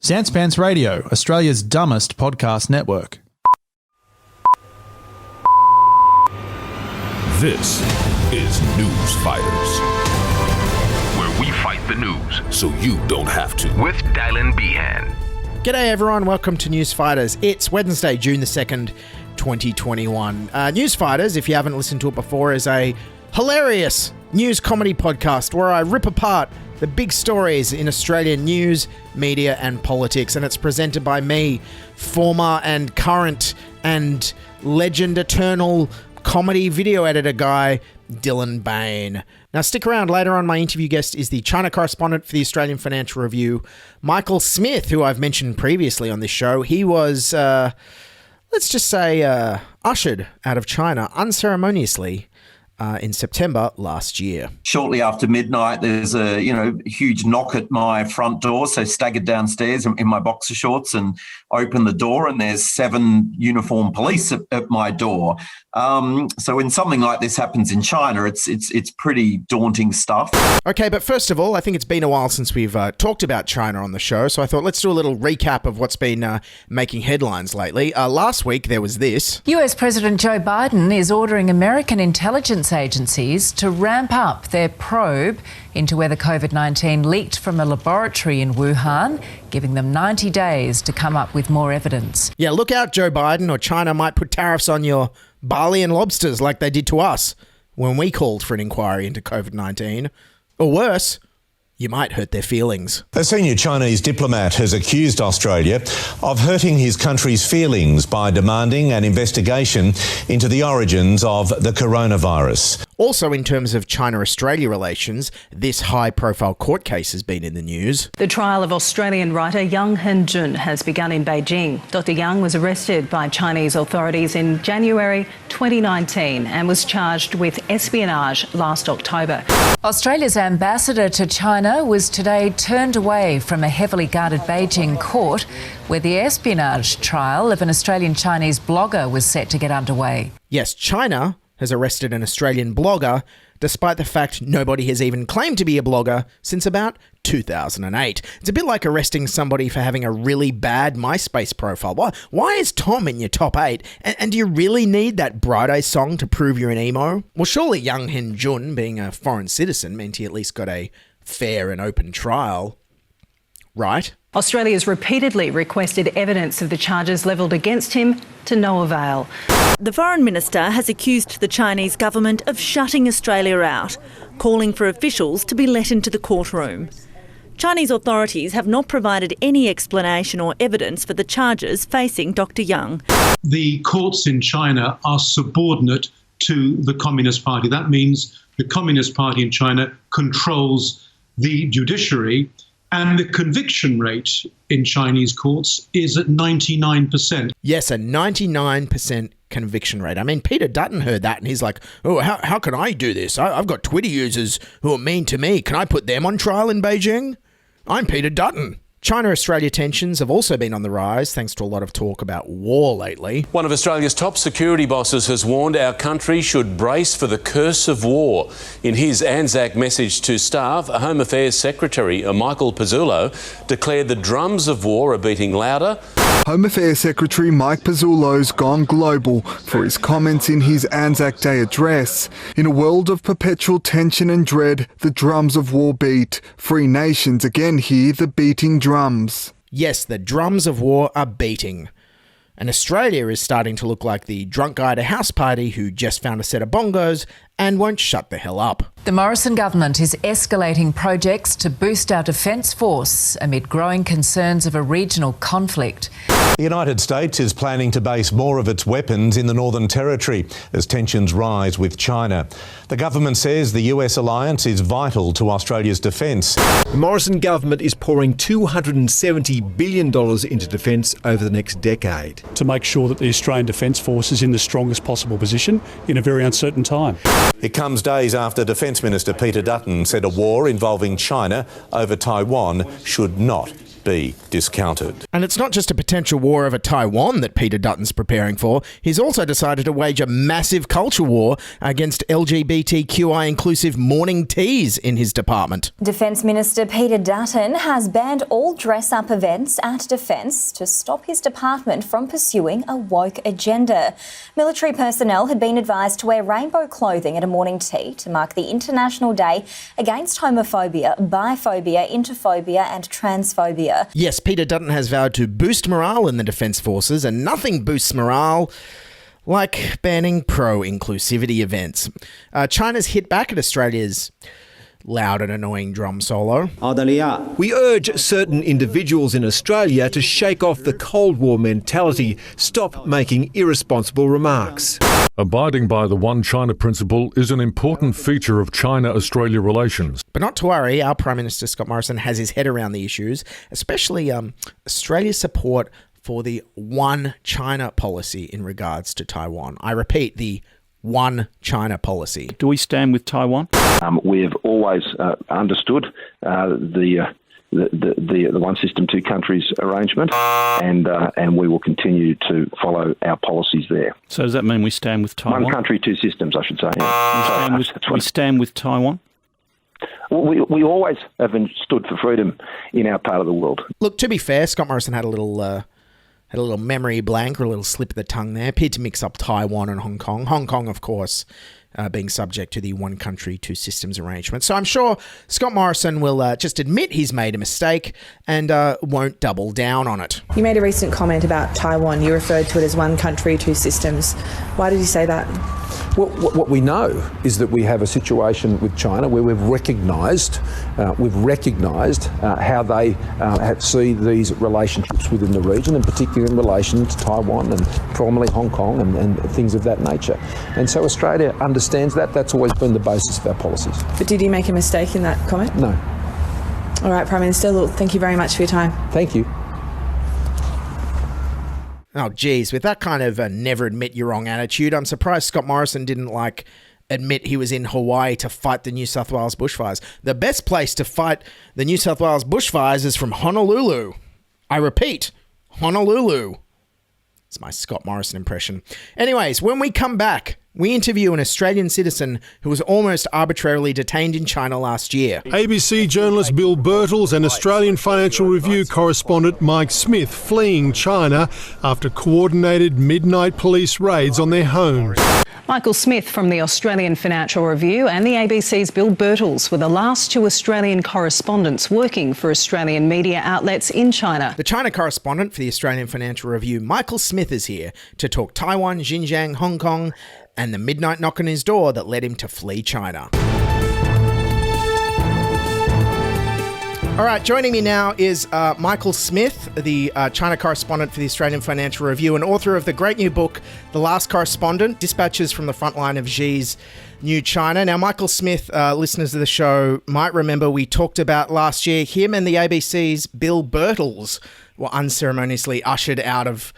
Sanspants Radio, Australia's dumbest podcast network. This is Newsfighters, where we fight the news so you don't have to. With Dylan Behan. G'day everyone, welcome to Newsfighters. It's Wednesday, June the 2nd, 2021. Newsfighters, if you haven't listened to it before, is a hilarious news comedy podcast where I rip apart the big stories in Australian news, media and politics, and it's presented by me, former and current and legend eternal comedy video editor guy, Dylan Behan. Now stick around, later on my interview guest is the China correspondent for the Australian Financial Review, Michael Smith, who I've mentioned previously on this show. He was, let's just say, ushered out of China unceremoniously in September last year. Shortly after midnight, there's a huge knock at my front door. So staggered downstairs in my boxer shorts and open the door, and there's 7 uniformed police at my door. So when something like this happens in China, it's pretty daunting stuff. Okay, but first of all, I think it's been a while since we've talked about China on the show, so I thought let's do a little recap of what's been making headlines lately. Last week there was this. US President Joe Biden is ordering American intelligence agencies to ramp up their probe into whether COVID-19 leaked from a laboratory in Wuhan, giving them 90 days to come up with more evidence. Yeah, look out, Joe Biden, or China might put tariffs on your barley and lobsters like they did to us when we called for an inquiry into COVID-19. Or worse, you might hurt their feelings. A senior Chinese diplomat has accused Australia of hurting his country's feelings by demanding an investigation into the origins of the coronavirus. Also, in terms of China-Australia relations, this high-profile court case has been in the news. The trial of Australian writer Yang Henjun has begun in Beijing. Dr. Yang was arrested by Chinese authorities in January 2019 and was charged with espionage last October. Australia's ambassador to China was today turned away from a heavily guarded Beijing court where the espionage trial of an Australian Chinese blogger was set to get underway. Yes, China has arrested an Australian blogger, despite the fact nobody has even claimed to be a blogger since about 2008. It's a bit like arresting somebody for having a really bad MySpace profile. Why is Tom in your top 8? And do you really need that Bright Eyes song to prove you're an emo? Well, surely Yang Henjun, being a foreign citizen, meant he at least got a fair and open trial, right? Australia's repeatedly requested evidence of the charges levelled against him to no avail. The Foreign Minister has accused the Chinese government of shutting Australia out, calling for officials to be let into the courtroom. Chinese authorities have not provided any explanation or evidence for the charges facing Dr. Yang. The courts in China are subordinate to the Communist Party. That means the Communist Party in China controls the judiciary, and the conviction rate in Chinese courts is at 99%. Yes, a 99% conviction rate. I mean, Peter Dutton heard that and he's like, oh, how can I do this? I've got Twitter users who are mean to me. Can I put them on trial in Beijing? I'm Peter Dutton. China-Australia tensions have also been on the rise thanks to a lot of talk about war lately. One of Australia's top security bosses has warned our country should brace for the curse of war. In his Anzac message to staff, Home Affairs Secretary Michael Pizzullo declared the drums of war are beating louder. Home Affairs Secretary Mike Pizzullo's gone global for his comments in his Anzac Day address. In a world of perpetual tension and dread, the drums of war beat. Free nations again hear the beating drums. Yes, the drums of war are beating. And Australia is starting to look like the drunk guy at a house party who just found a set of bongos and won't shut the hell up. The Morrison government is escalating projects to boost our defence force amid growing concerns of a regional conflict. The United States is planning to base more of its weapons in the Northern Territory as tensions rise with China. The government says the US alliance is vital to Australia's defence. The Morrison government is pouring $270 billion into defence over the next decade. To make sure that the Australian Defence Force is in the strongest possible position in a very uncertain time. It comes days after Defence Minister Peter Dutton said a war involving China over Taiwan should not be discounted. And it's not just a potential war over Taiwan that Peter Dutton's preparing for, he's also decided to wage a massive culture war against LGBTQI inclusive morning teas in his department. Defence Minister Peter Dutton has banned all dress-up events at Defence to stop his department from pursuing a woke agenda. Military personnel had been advised to wear rainbow clothing at a morning tea to mark the International Day against homophobia, biphobia, interphobia and transphobia. Yes, Peter Dutton has vowed to boost morale in the Defence Forces, and nothing boosts morale like banning pro-inclusivity events. China's hit back at Australia's loud and annoying drum solo. We urge certain individuals in Australia to shake off the Cold War mentality, stop making irresponsible remarks. Abiding by the One China principle is an important feature of China-Australia relations. But not to worry, our Prime Minister Scott Morrison has his head around the issues, especially Australia's support for the One China policy in regards to Taiwan. I repeat, the One China policy. Do we stand with Taiwan? We've always understood the one system, two countries arrangement, and we will continue to follow our policies there. So does that mean we stand with Taiwan? One country, two systems, I should say. Yeah. We stand with Taiwan? We always have stood for freedom in our part of the world. Look, to be fair, Scott Morrison had a little memory blank or a little slip of the tongue there. Appeared to mix up Taiwan and Hong Kong. Hong Kong, of course, being subject to the one country, two systems arrangement. So I'm sure Scott Morrison will just admit he's made a mistake and won't double down on it. You made a recent comment about Taiwan. You referred to it as one country, two systems. Why did you say that? Well, what we know is that we have a situation with China where we've recognised how they see these relationships within the region, and particularly in relation to Taiwan and probably Hong Kong and things of that nature. And so Australia understands that. That's always been the basis of our policies. But did you make a mistake in that comment? No. All right, Prime Minister, look, thank you very much for your time. Thank you. Oh, geez, with that kind of never admit you're wrong attitude, I'm surprised Scott Morrison didn't, admit he was in Hawaii to fight the New South Wales bushfires. The best place to fight the New South Wales bushfires is from Honolulu. I repeat, Honolulu. It's my Scott Morrison impression. Anyways, when we come back, we interview an Australian citizen who was almost arbitrarily detained in China last year. ABC journalist Bill Birtles and Australian Financial Review correspondent Mike Smith fleeing China after coordinated midnight police raids on their homes. Michael Smith from the Australian Financial Review and the ABC's Bill Birtles were the last two Australian correspondents working for Australian media outlets in China. The China correspondent for the Australian Financial Review, Michael Smith, is here to talk Taiwan, Xinjiang, Hong Kong, and the midnight knock on his door that led him to flee China. All right, joining me now is Michael Smith, the China correspondent for the Australian Financial Review and author of the great new book, The Last Correspondent, Dispatches from the Frontline of Xi's New China. Now, Michael Smith, listeners of the show might remember we talked about last year, him and the ABC's Bill Birtles were unceremoniously ushered out of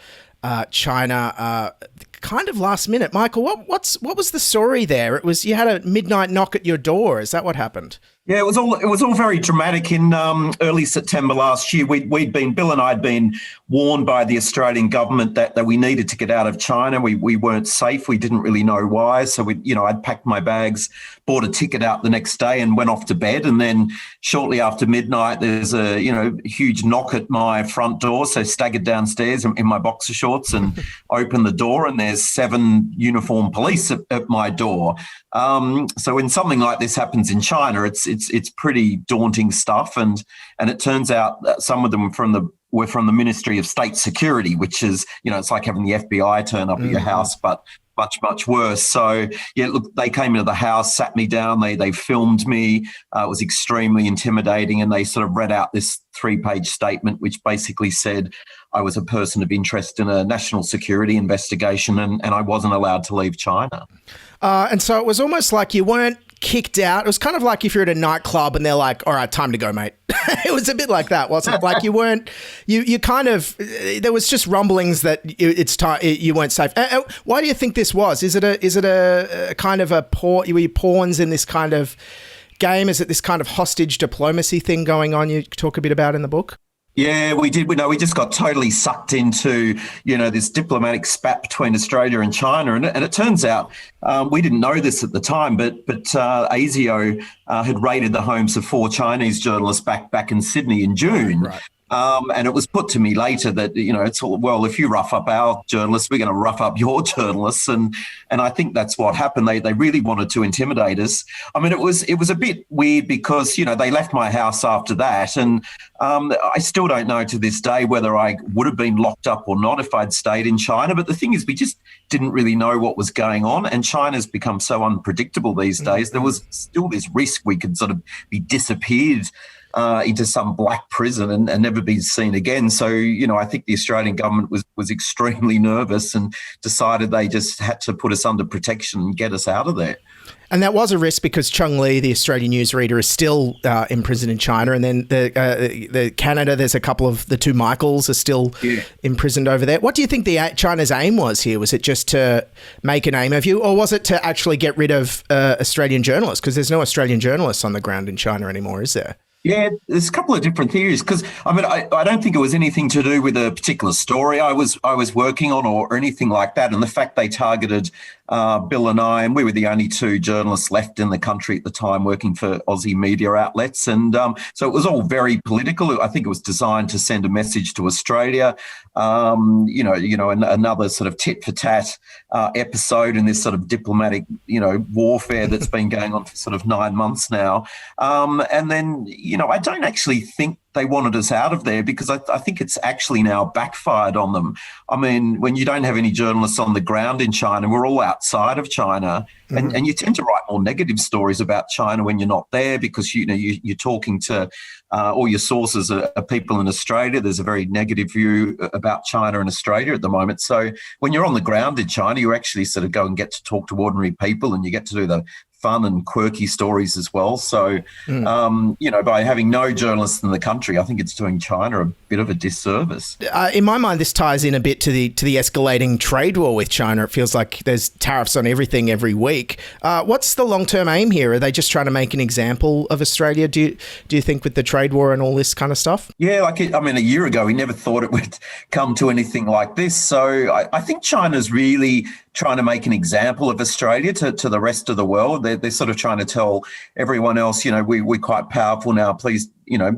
China kind of last minute. Michael, what was the story there? It was you had a midnight knock at your door. Is that what happened? Yeah, it was all very dramatic. In early September last year, Bill and I had been warned by the Australian government that we needed to get out of China. We weren't safe. We didn't really know why. So I'd packed my bags, bought a ticket out the next day, and went off to bed. And then shortly after midnight, there's a huge knock at my front door. So staggered downstairs in my boxer shorts and opened the door, and there's 7 uniformed police at my door. So when something like this happens in China, it's pretty daunting stuff, and it turns out that some of them were from the Ministry of State Security, which is it's like having the FBI turn up at your house, but much worse. So yeah, look, they came into the house, sat me down, they filmed me. It was extremely intimidating, and they sort of read out this 3-page statement which basically said I was a person of interest in a national security investigation, and I wasn't allowed to leave China. And so it was almost like you weren't kicked out. It was kind of like if you're at a nightclub and they're like, all right, time to go, mate. It was a bit like that, wasn't it? Like you weren't, you kind of, there was just rumblings that it's time, you weren't safe. Why do you think this was? Is it a kind of were you pawns in this kind of game? Is it this kind of hostage diplomacy thing going on you talk a bit about in the book? Yeah, we did. We just got totally sucked into, this diplomatic spat between Australia and China. And it turns out we didn't know this at the time, but ASIO had raided the homes of 4 Chinese journalists back in Sydney in June. Right. And it was put to me later that, it's all, well, if you rough up our journalists, we're going to rough up your journalists. And I think that's what happened. They really wanted to intimidate us. I mean, it was a bit weird because, they left my house after that. And I still don't know to this day whether I would have been locked up or not if I'd stayed in China. But the thing is, we just didn't really know what was going on. And China's become so unpredictable these days. There was still this risk we could sort of be disappeared into some black prison and never be seen again. So, I think the Australian government was extremely nervous and decided they just had to put us under protection and get us out of there. And that was a risk because Chung Lee, the Australian newsreader, is still imprisoned in China. And then the Canada, there's a couple of the 2 Michaels are still imprisoned over there. What do you think China's aim was here? Was it just to make a name of you, or was it to actually get rid of Australian journalists? Because there's no Australian journalists on the ground in China anymore, is there? Yeah, there's a couple of different theories because, I don't think it was anything to do with a particular story I was working on or anything like that. And the fact they targeted Bill and I, and we were the only 2 journalists left in the country at the time working for Aussie media outlets. And so it was all very political. I think it was designed to send a message to Australia, another sort of tit for tat episode in this sort of diplomatic, warfare that's been going on for sort of 9 months now. And then, I don't actually think they wanted us out of there because I think it's actually now backfired on them. I mean, when you don't have any journalists on the ground in China, we're all outside of China, and you tend to write more negative stories about China when you're not there because, you're talking to all your sources are people in Australia. There's a very negative view about China and Australia at the moment. So when you're on the ground in China, you actually sort of go and get to talk to ordinary people and you get to do the fun and quirky stories as well. So, by having no journalists in the country, I think it's doing China a bit of a disservice. In my mind, this ties in a bit to the escalating trade war with China. It feels like there's tariffs on everything every week. What's the long-term aim here? Are they just trying to make an example of Australia, do you think, with the trade war and all this kind of stuff? Yeah, a year ago, we never thought it would come to anything like this. So I think China's really trying to make an example of Australia to the rest of the world. They're sort of trying to tell everyone else, we're quite powerful now, please,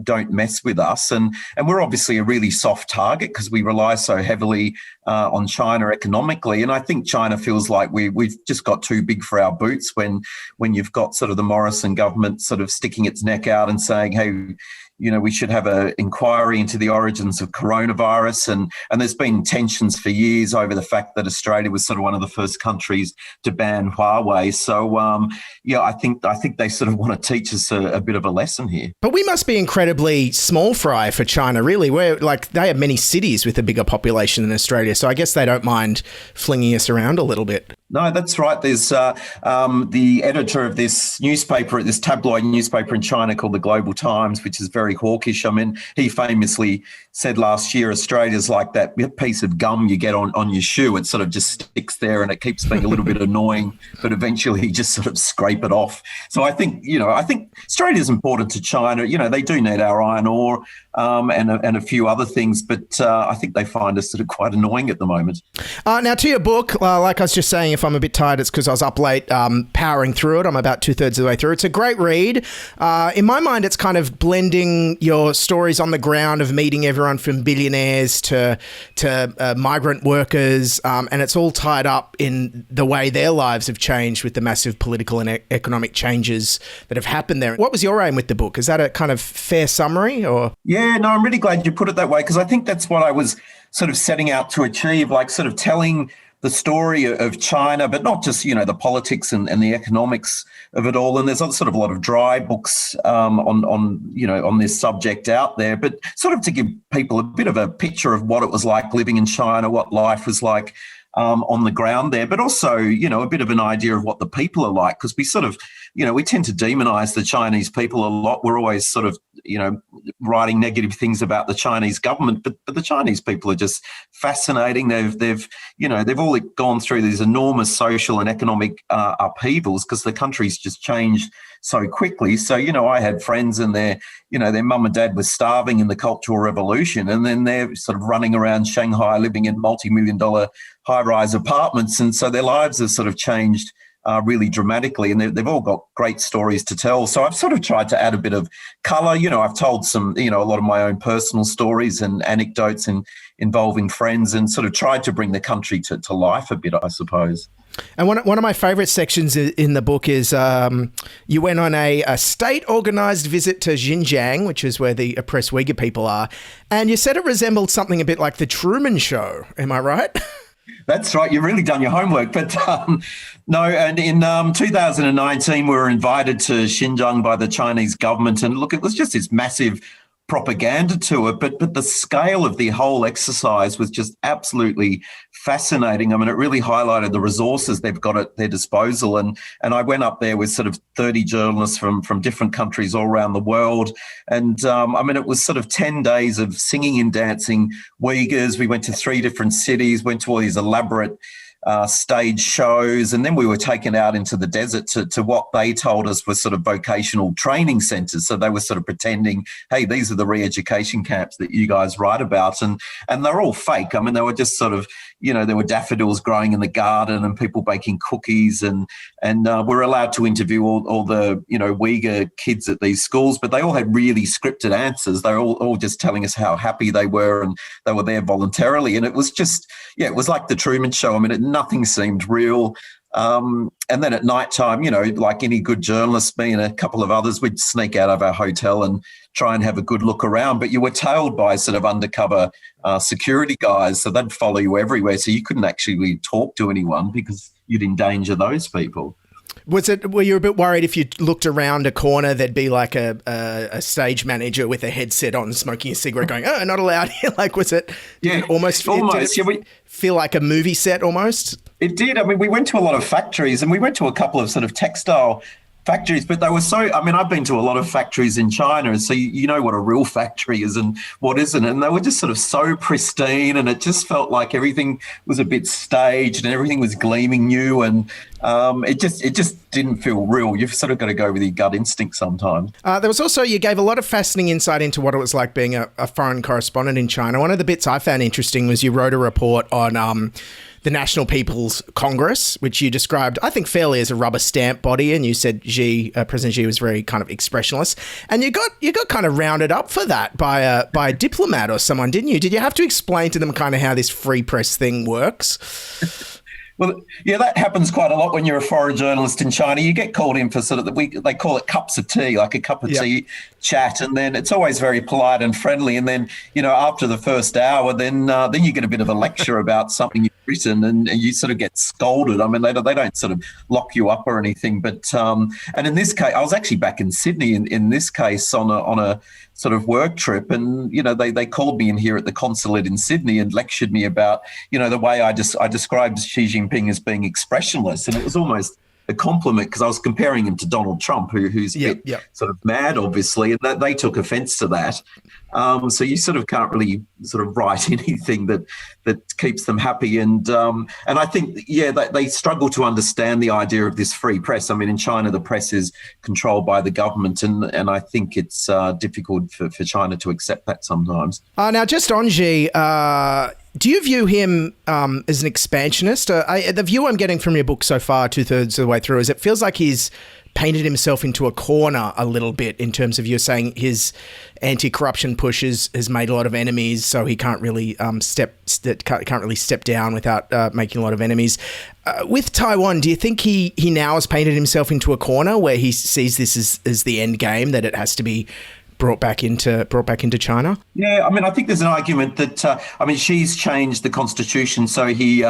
don't mess with us. And we're obviously a really soft target because we rely so heavily on China economically. And I think China feels like we've just got too big for our boots when you've got sort of the Morrison government sort of sticking its neck out and saying, hey, we should have an inquiry into the origins of coronavirus. And there's been tensions for years over the fact that Australia was sort of one of the first countries to ban Huawei. So, I think they sort of want to teach us a bit of a lesson here. But we must be incredibly small fry for China, really. They have many cities with a bigger population than Australia. So I guess they don't mind flinging us around a little bit. No, that's right. There's the editor of this newspaper, this tabloid newspaper in China called the Global Times, which is very hawkish. I mean, he famously said last year, Australia's like that piece of gum you get on your shoe. It sort of just sticks there and it keeps being a little bit annoying, but eventually you just sort of scrape it off. So I think Australia's important to China. They do need our iron ore and a few other things, but I think they find us sort of quite annoying at the moment. Now, to your book, like I was just saying, if I'm a bit tired, it's because I was up late powering through it. I'm about 2/3 of the way through. It's a great read. In my mind, it's kind of blending your stories on the ground of meeting everyone from billionaires to migrant workers, and it's all tied up in the way their lives have changed with the massive political and economic changes that have happened there. What was your aim with the book? Is that a kind of fair summary? Or Yeah, no, I'm really glad you put it that way because I think that's what I was sort of setting out to achieve, like sort of telling the story of China, but not just, the politics and the economics of it all. And there's sort of a lot of dry books on this subject out there, but sort of to give people a bit of a picture of what it was like living in China, what life was like on the ground there, but also, a bit of an idea of what the people are like, because we sort of we tend to demonize the Chinese people a lot. We're always sort of, writing negative things about the Chinese government, but the Chinese people are just fascinating. They've all gone through these enormous social and economic upheavals because the country's just changed so quickly. So, I had friends and their mum and dad was starving in the Cultural Revolution, and then they're sort of running around Shanghai living in multi-million-dollar high-rise apartments. And so their lives have sort of changed really dramatically, and they've all got great stories to tell. So I've sort of tried to add a bit of colour. I've told some, a lot of my own personal stories and anecdotes involving friends, and sort of tried to bring the country to life a bit, I suppose. And one of my favourite sections in the book is you went on a state-organised visit to Xinjiang, which is where the oppressed Uyghur people are, and you said it resembled something a bit like The Truman Show. Am I right? That's right. You've really done your homework. But no, and in 2019, we were invited to Xinjiang by the Chinese government. And look, it was just this massive propaganda to it, but the scale of the whole exercise was just absolutely fascinating. I mean, it really highlighted the resources they've got at their disposal. And I went up there with sort of 30 journalists from different countries all around the world. And it was sort of 10 days of singing and dancing Uyghurs. We went to 3 different cities, went to all these elaborate stage shows, and then we were taken out into the desert to what they told us was sort of vocational training centres. So they were sort of pretending, hey, these are the re-education camps that you guys write about, and they're all fake. I mean, they were just sort of, there were daffodils growing in the garden and people baking cookies, and we're allowed to interview all the Uyghur kids at these schools, but they all had really scripted answers. They were all just telling us how happy they were, and they were there voluntarily, and it was just, it was like the Truman Show. I mean, nothing seemed real. And then at night time, like any good journalist, me and a couple of others, we'd sneak out of our hotel and try and have a good look around. But you were tailed by sort of undercover security guys, so they'd follow you everywhere. So you couldn't actually talk to anyone because you'd endanger those people. Were you a bit worried if you looked around a corner, there'd be like a stage manager with a headset on, smoking a cigarette, going, "Oh, not allowed here"? Like, was it? Did it feel like a movie set almost? It did. I mean, we went to a lot of factories, and we went to a couple of sort of textile factories, but they were so, I've been to a lot of factories in China, and so you know what a real factory is and what isn't, and they were just sort of so pristine, and it just felt like everything was a bit staged and everything was gleaming new, and it just didn't feel real. You've sort of got to go with your gut instinct sometimes. There was also, you gave a lot of fascinating insight into what it was like being a foreign correspondent in China. One of the bits I found interesting was you wrote a report on the National People's Congress, which you described, I think, fairly as a rubber stamp body, and you said President Xi was very kind of expressionless, and you got kind of rounded up for that by a diplomat or someone, didn't you? Did you have to explain to them kind of how this free press thing works? Well, yeah, that happens quite a lot when you're a foreign journalist in China. You get called in for sort of, they call it cups of tea, like a cup of tea chat, and then it's always very polite and friendly. And then, after the first hour, then you get a bit of a lecture about something you've written, and you sort of get scolded. I mean, they don't sort of lock you up or anything. But and in this case, I was actually back in Sydney in this case on a sort of work trip, and they called me in here at the consulate in Sydney and lectured me about the way I described Xi Jinping as being expressionless, and it was almost a compliment because I was comparing him to Donald Trump, who's a bit sort of mad, obviously, and they took offence to that. So you sort of can't really sort of write anything that keeps them happy. And I think, they struggle to understand the idea of this free press. I mean, in China, the press is controlled by the government, and I think it's difficult for China to accept that sometimes. Now, just on Xi, do you view him as an expansionist? The view I'm getting from your book so far, 2/3 of the way through, is it feels like he's painted himself into a corner a little bit in terms of, you're saying his anti-corruption push has made a lot of enemies, so he can't really step down without making a lot of enemies. With Taiwan, do you think he now has painted himself into a corner where he sees this as the end game, that it has to be brought back into China? Yeah, I mean, I think there's an argument that she's changed the constitution so he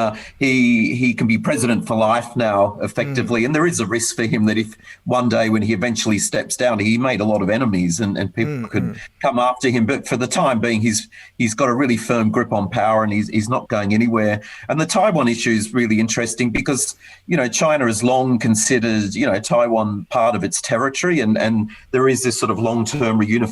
can be president for life now, effectively, and there is a risk for him that if one day when he eventually steps down, he made a lot of enemies and people could come after him. But for the time being, he's got a really firm grip on power and he's not going anywhere. And the Taiwan issue is really interesting because China has long considered Taiwan part of its territory, and there is this sort of long-term reunification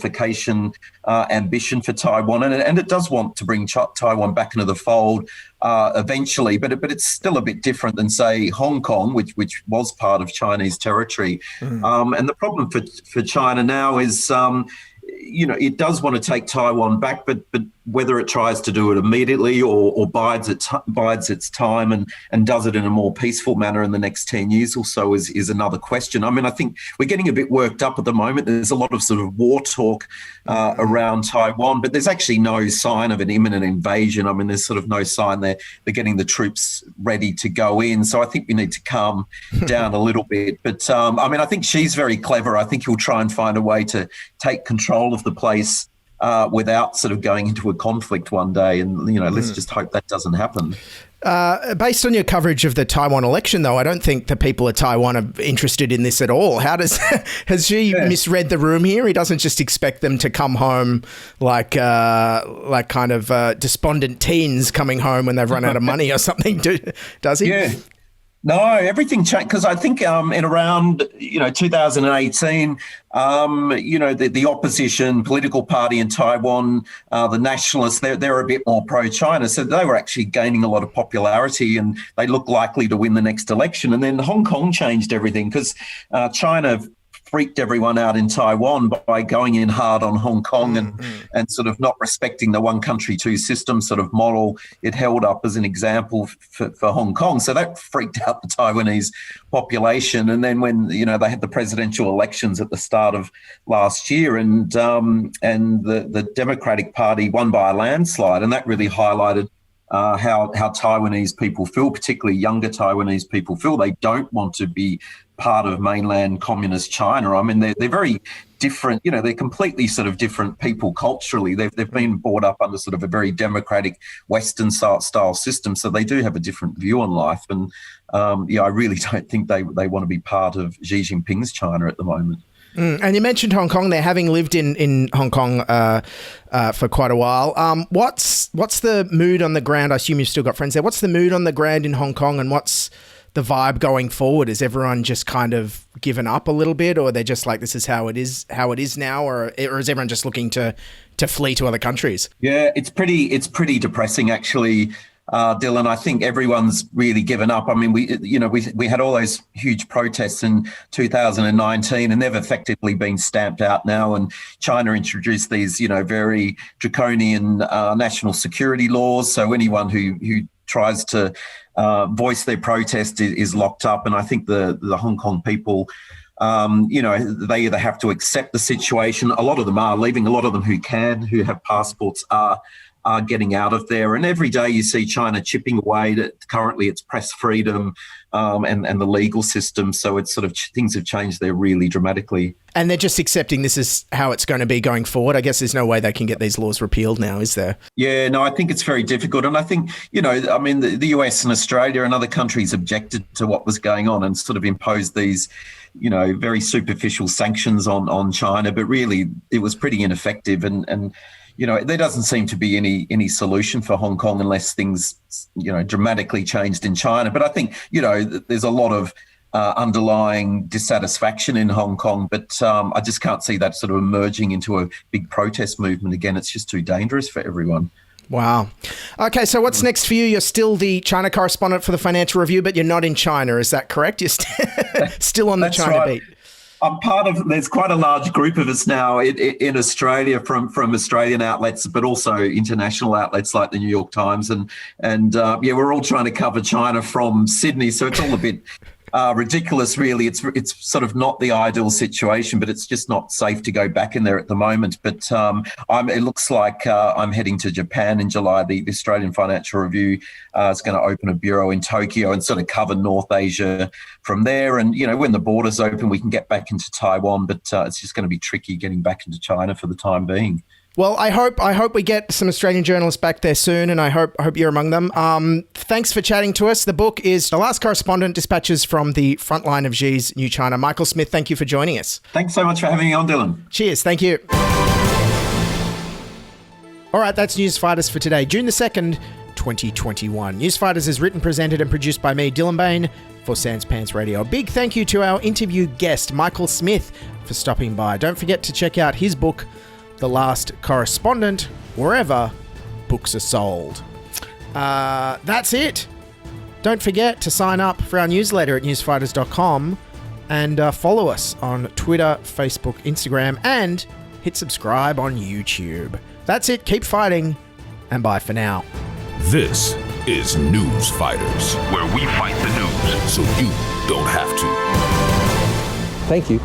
ambition for Taiwan, and it does want to bring Taiwan back into the fold eventually, but it's still a bit different than, say, Hong Kong, which was part of Chinese territory. And the problem for China now is, it does want to take Taiwan back, but whether it tries to do it immediately or bides its time and does it in a more peaceful manner in the next 10 years or so is another question. I mean, I think we're getting a bit worked up at the moment. There's a lot of sort of war talk around Taiwan, but there's actually no sign of an imminent invasion. I mean, there's sort of no sign they're getting the troops ready to go in. So I think we need to calm down a little bit. But I think she's very clever. I think he'll try and find a way to take control of the place without sort of going into a conflict one day. And, let's just hope that doesn't happen. Based on your coverage of the Taiwan election, though, I don't think the people of Taiwan are interested in this at all. Has she misread the room here? He doesn't just expect them to come home like kind of despondent teens coming home when they've run out of money or something, does he? Yeah. No, everything changed because I think in around 2018, the opposition political party in Taiwan, the nationalists, they're a bit more pro-China, so they were actually gaining a lot of popularity and they look likely to win the next election. And then Hong Kong changed everything because China freaked everyone out in Taiwan by going in hard on Hong Kong and sort of not respecting the one country, two systems sort of model it held up as an example for Hong Kong. So that freaked out the Taiwanese population. And then when, they had the presidential elections at the start of last year and the Democratic Party won by a landslide, and that really highlighted how Taiwanese people feel, particularly younger Taiwanese people feel. They don't want to be part of mainland communist China. I mean, they're very different. They're completely sort of different people culturally. They've been brought up under sort of a very democratic Western style system, so they do have a different view on life. And I really don't think they want to be part of Xi Jinping's China at the moment. And you mentioned Hong Kong there, having lived in Hong Kong for quite a while. What's the mood on the ground? I assume you've still got friends there. What's the mood on the ground in Hong Kong, and what's the vibe going forward? Is everyone just kind of given up a little bit, or they're just like, this is how it is now, or is everyone just looking to flee to other countries? Yeah, it's pretty depressing, actually. Dylan, I think everyone's really given up. I mean, we had all those huge protests in 2019 and they've effectively been stamped out now. And China introduced these, very draconian national security laws. So anyone who tries to voice their protest is locked up. And I think the Hong Kong people, they either have to accept the situation. A lot of them are leaving. A lot of them who have passports are getting out of there. And every day you see China chipping away at currently its press freedom and the legal system. So it's sort of things have changed there really dramatically. And they're just accepting this is how it's going to be going forward. I guess there's no way they can get these laws repealed now, is there? Yeah, no, I think it's very difficult. And I think, the US and Australia and other countries objected to what was going on and sort of imposed these very superficial sanctions on China, but really it was pretty ineffective. And there doesn't seem to be any solution for Hong Kong unless things, dramatically changed in China. But I think, there's a lot of underlying dissatisfaction in Hong Kong, but I just can't see that sort of emerging into a big protest movement again. It's just too dangerous for everyone. Wow. Okay, so what's next for you? You're still the China correspondent for the Financial Review, but you're not in China. Is that correct? You're still on the China beat. I'm part of, there's quite a large group of us now in Australia from Australian outlets, but also international outlets like the New York Times. And we're all trying to cover China from Sydney. So it's all a bit ridiculous, really. It's sort of not the ideal situation, but it's just not safe to go back in there at the moment. But it looks like I'm heading to Japan in July. The Australian Financial Review is going to open a bureau in Tokyo and sort of cover North Asia from there. And, when the borders open, we can get back into Taiwan, but it's just going to be tricky getting back into China for the time being. Well, I hope we get some Australian journalists back there soon, and I hope you're among them. Thanks for chatting to us. The book is The Last Correspondent, Dispatches from the Frontline of Xi's New China. Michael Smith, thank you for joining us. Thanks so much for having me on, Dylan. Cheers. Thank you. All right, that's Newsfighters for today, June the 2nd, 2021. Newsfighters is written, presented and produced by me, Dylan Behan, for Sans Pants Radio. A big thank you to our interview guest, Michael Smith, for stopping by. Don't forget to check out his book, The Last Correspondent, wherever books are sold. That's it. Don't forget to sign up for our newsletter at newsfighters.com and follow us on Twitter, Facebook, Instagram, and hit subscribe on YouTube. That's it. Keep fighting, and bye for now. This is Newsfighters, where we fight the news so you don't have to. Thank you.